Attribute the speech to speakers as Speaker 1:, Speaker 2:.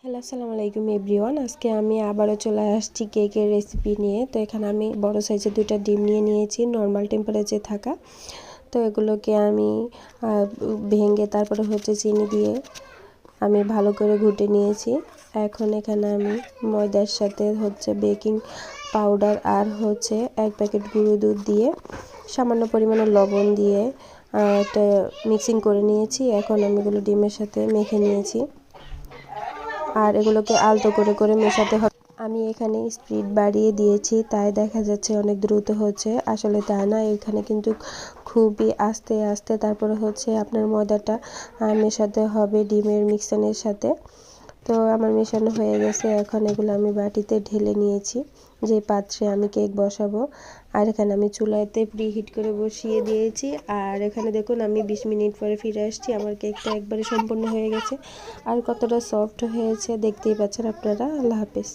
Speaker 1: Hello, আসসালামু আলাইকুম everyone. আজকে আমি আবারও চলে আসছি কেকের রেসিপি নিয়ে। তো এখানে আমি বড় সাইজের 2টা ডিম নিয়ে নিয়েছি নর্মাল টেম্পারেচারে থাকা। তো এগুলোকে আমি ভেঙে তারপরে চিনি দিয়ে আমি ভালো করে ঘুটে নিয়েছি। এখন এখানে আমি ময়দার সাথে বেকিং পাউডার আর 1 প্যাকেট গুঁড়ো দুধ দিয়ে সামান্য পরিমাণে লবণ দিয়ে একটা মিক্সিং করে নিয়েছি। এখন আমি এগুলো ডিমের সাথে মেখে নিয়েছি আর এগুলোকে আলতো করে মেশাতে হবে। আমি এখানে স্পিড বাড়িয়ে দিয়েছি, তাই দেখা যাচ্ছে অনেক দ্রুত হচ্ছে, আসলে তা না। এখানে কিন্তু খুবই আস্তে আস্তে তারপরে আপনার ময়দাটা মেশাতে হবে ডিমের মিক্সচারের সাথে। তো আমার মেশানো হয়ে গেছে। এখন এগুলো আমি বাটিতে ঢেলে নিয়েছি, যে পাত্রে আমি কেক বসাবো। আর এখানে আমি চুলাতে প্রিহিট করে বসিয়ে দিয়েছি। আর এখানে দেখুন আমি 20 মিনিট পরে ফিরে আসছি। আমার কেকটা একবারে সম্পূর্ণ হয়ে গেছে আর কতটা সফট হয়েছে দেখতেই পাচ্ছেন আপনারা। আল্লাহ হাফেজ।